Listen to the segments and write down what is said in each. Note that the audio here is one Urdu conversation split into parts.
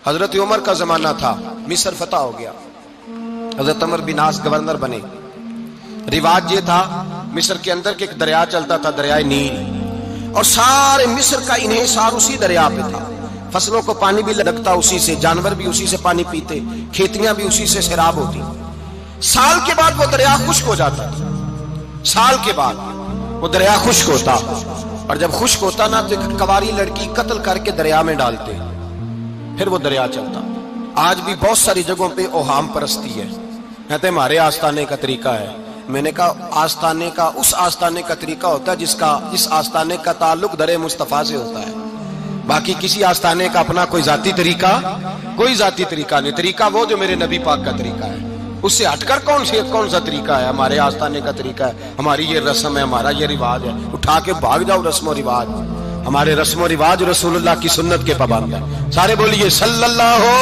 حضرت عمر کا زمانہ تھا، مصر فتح ہو گیا، حضرت عمر بن عاص گورنر بنے۔ رواج یہ تھا مصر کے اندر کہ ایک دریا چلتا تھا، دریائے نیل، اور سارے مصر کا انحصار اسی دریا پہ تھا۔ فصلوں کو پانی بھی لگتا اسی سے، جانور بھی اسی سے پانی پیتے، کھیتیاں بھی اسی سے سیراب ہوتی۔ سال کے بعد وہ دریا خشک ہو جاتا تھا، سال کے بعد وہ دریا خشک ہوتا، اور جب خشک ہوتا نا تو ایک کواری لڑکی قتل کر کے دریا میں ڈالتے، پھر وہ دریا چلتا۔ آج بھی بہت ساری جگہوں پہ اوہام پرستی ہے، کہتے ہیں ہمارے آستانے کا طریقہ ہے۔ میں نے کہا آستانے کا اس آستانے کا طریقہ ہوتا ہے جس آستانے کا تعلق در مصطفیٰ سے ہوتا ہے، باقی کسی آستانے کا اپنا کوئی ذاتی طریقہ نہیں۔ طریقہ وہ جو میرے نبی پاک کا طریقہ ہے، اس سے ہٹ کر کون سا طریقہ ہے؟ ہمارے آستانے کا طریقہ ہے، ہماری یہ رسم ہے، ہمارا یہ رواج ہے، اٹھا کے بھاگ جاؤ رسم و رواج۔ ہمارے رسم و رواج رسول اللہ کی سنت کے پابند ہیں۔ سارے بولیے صلی اللہ ہو،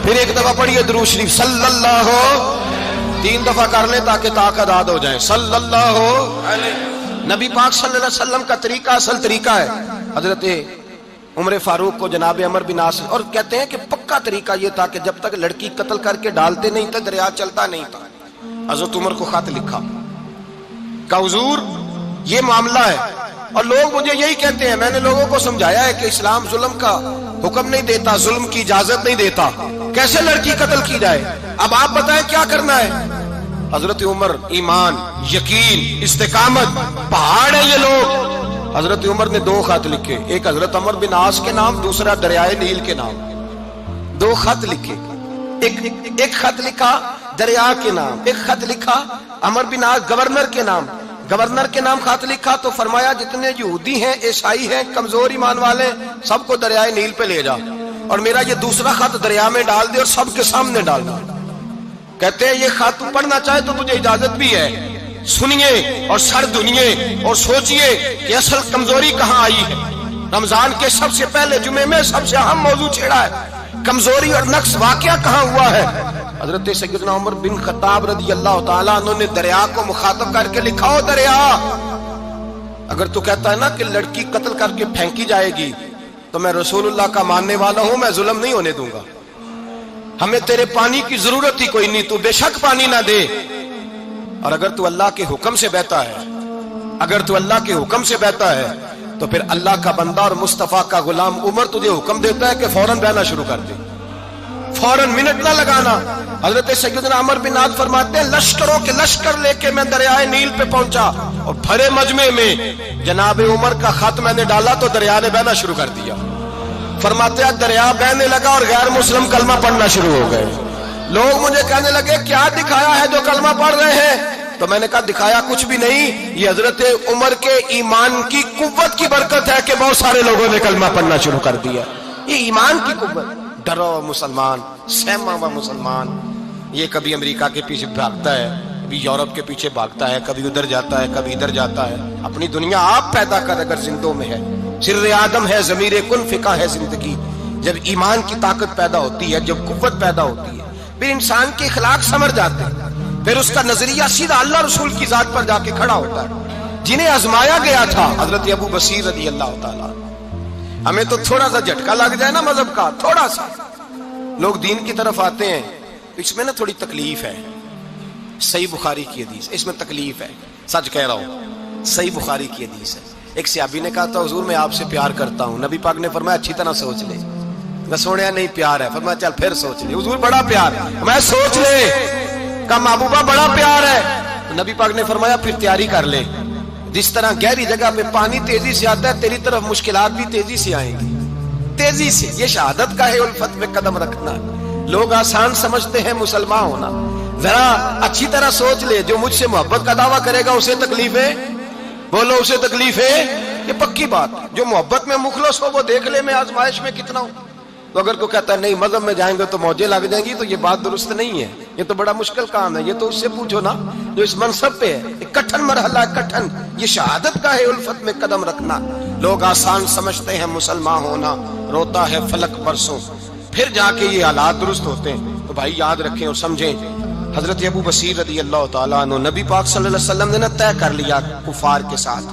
پھر ایک دفعہ پڑھیے درود شریف صلی اللہ ہو، 3 دفعہ کر لیں تاکہ طاقت عاد ہو جائے۔ صلی اللہ ہو، نبی پاک صلی اللہ علیہ وسلم کا طریقہ اصل طریقہ ہے۔ حضرت عمر فاروق کو جناب عمر بن عاص، اور کہتے ہیں کہ پکا طریقہ یہ تھا کہ جب تک لڑکی قتل کر کے ڈالتے نہیں تھے دریا چلتا نہیں تھا۔ حضرت عمر کو خط لکھا کہ حضور یہ معاملہ ہے، اور لوگ مجھے یہی کہتے ہیں، میں نے لوگوں کو سمجھایا ہے کہ اسلام ظلم کا حکم نہیں دیتا، ظلم کی اجازت نہیں دیتا، کیسے لڑکی قتل کی جائے؟ اب آپ بتائیں کیا کرنا ہے؟ حضرت عمر ایمان، یقین، استقامت، پہاڑ ہے یہ لوگ۔ حضرت عمر نے 2 خط لکھے، ایک حضرت عمر بن عاص کے نام، دوسرا دریائے نیل کے نام۔ 2 خط لکھے، ایک خط لکھا دریا کے نام، ایک خط لکھا عمر بن عاص گورنر کے نام۔ گورنر کے نام خط لکھا تو فرمایا جتنے یہودی ہیں، عیسائی ہیں، کمزور ایمان والے، سب کو دریائے نیل پہ لے جا، اور میرا یہ دوسرا خط دریا میں ڈال دے اور سب کے سامنے ڈال دے۔ کہتے ہیں یہ خط پڑھنا چاہے تو تجھے اجازت بھی ہے، سنیے اور سر دھنیے اور سوچئے کہ اصل کمزوری کہاں آئی ہے۔ رمضان کے سب سے پہلے جمعے میں سب سے اہم موضوع چھیڑا ہے، کمزوری اور نقص واقعہ کہاں ہوا ہے۔ حضرت سیدنا عمر بن خطاب رضی اللہ تعالیٰ عنہ نے دریا کو مخاطب کر کے لکھا، ہو دریا، اگر تو کہتا ہے نا کہ لڑکی قتل کر کے پھینکی جائے گی تو میں رسول اللہ کا ماننے والا ہوں، میں ظلم نہیں ہونے دوں گا، ہمیں تیرے پانی کی ضرورت ہی کوئی نہیں، تو بے شک پانی نہ دے، اور اگر تو اللہ کے حکم سے بہتا ہے، اگر تو اللہ کے حکم سے بہتا ہے تو پھر اللہ کا بندہ اور مصطفیٰ کا غلام عمر تجھے حکم دیتا ہے کہ فوراً بہنا شروع کر دے، فوراً منٹ نہ لگانا۔ حضرت سیدنا عمر بن عاص فرماتے ہیں لشکروں کے لشکر لے کے میں دریائے نیل پہ پہنچا، اور بھرے مجمع میں جناب عمر کا خط میں نے ڈالا تو دریا نے بہنا شروع کر دیا۔ فرماتے ہیں دریا بہنے لگا اور غیر مسلم کلمہ پڑھنا شروع ہو گئے۔ لوگ مجھے کہنے لگے کیا دکھایا ہے جو کلمہ پڑھ رہے ہیں؟ تو میں نے کہا دکھایا کچھ بھی نہیں، یہ حضرت عمر کے ایمان کی قوت کی برکت ہے کہ بہت سارے لوگوں نے کلمہ پڑھنا شروع کر دیا۔ یہ ایمان کی قوت، ڈرا ہوا مسلمان، سہما ہوا مسلمان، یہ کبھی امریکہ کے پیچھے بھاگتا ہے، کبھی یورپ کے پیچھے بھاگتا ہے، کبھی ادھر جاتا ہے، کبھی ادھر جاتا ہے۔ اپنی دنیا آپ پیدا کر اگر زندوں میں ہے، سر آدم ہے، ضمیر کن فقہ ہے زندگی۔ جب ایمان کی طاقت پیدا ہوتی ہے، جب قوت پیدا ہوتی ہے، پھر انسان کے اخلاق سمر جاتے ہیں، پھر اس کا نظریہ سیدھا اللہ رسول کی ذات پر جا کے کھڑا ہوتا ہے۔ جنہیں آزمایا گیا تھا حضرت ابو بصیر رضی اللہ تعالیٰ، ہمیں تو تھوڑا سا جھٹکا لگ جائے نا مذہب کا، تھوڑا سا لوگ دین کی طرف آتے ہیں، اس میں نا تھوڑی تکلیف ہے۔ صحیح بخاری کی حدیث، اس میں تکلیف ہے، سچ کہہ رہا ہوں، صحیح بخاری کی حدیث ہے۔ ایک صحابی نے کہا تھا حضور میں آپ سے پیار کرتا ہوں، نبی پاک نے فرمایا اچھی طرح سوچ لے۔ میں سوڑیا نہیں پیار ہے، فرمایا چل پھر سوچ لے۔ حضور بڑا پیار ہے، میں سوچ لے، کہا محبوبہ بڑا پیار ہے، تو نبی پاک نے فرمایا پھر تیاری کر لے، جس طرح گہری جگہ پہ پانی تیزی سے آتا ہے تیری طرف مشکلات بھی تیزی سے آئیں گی، تیزی سے۔ یہ شہادت کا ہے الفت میں قدم رکھنا۔ لوگ آسان سمجھتے ہیں مسلمان ہونا، ذرا اچھی طرح سوچ لے، جو مجھ سے محبت کا دعویٰ کرے گا اسے تکلیف ہے، بولو اسے تکلیف ہے، یہ پکی بات۔ جو محبت میں مخلص ہو وہ دیکھ لے میں آزمائش میں کتنا ہوں۔ تو اگر کوئی کہتا ہے نہیں مذہب میں جائیں گے تو موجیں لگ جائیں گی، تو یہ بات درست نہیں ہے، یہ تو بڑا مشکل کام ہے۔ یہ تو اس سے پوچھو نا جو اس منصب پہ ہے، ایک کٹھن مرحلہ ہے، کٹھن۔ یہ شہادت کا ہے الفت میں قدم رکھنا۔ لوگ آسان سمجھتے ہیں مسلمان ہونا، روتا ہے فلک برسوں، پھر جا کے یہ حالات درست ہوتے ہیں۔ تو بھائی یاد رکھیں اور سمجھیں، حضرت ابو بصیر رضی اللہ تعالیٰ عنہ، نبی پاک صلی اللہ علیہ وسلم نے طے کر لیا کفار کے ساتھ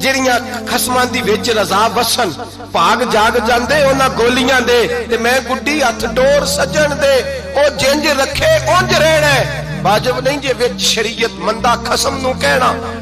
ਜਿਹੜੀਆਂ ਖਸਮਾਂ ਦੀ ਵਿੱਚ ਰਜ਼ਾ ਵਸਣ, ਭਾਗ ਜਾਗ ਜਾਂਦੇ ਉਹਨਾਂ ਗੋਲੀਆਂ ਦੇ, ਤੇ ਮੈਂ ਗੁੱਡੀ ਹੱਥ ਡੋਰ ਸੱਜਣ ਦੇ, ਉਹ ਜਿੰਜ ਰੱਖੇ ਉੰਜ ਰਹਿਣਾ, ਵਾਜਬ ਨਹੀਂ ਜੇ ਵਿੱਚ ਸ਼ਰੀਅਤ ਮੰਦਾ ਖਸਮ ਨੂੰ ਕਹਿਣਾ।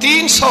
300।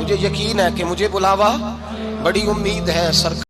مجھے یقین ہے کہ مجھے بلاوا بڑی امید ہے سرکار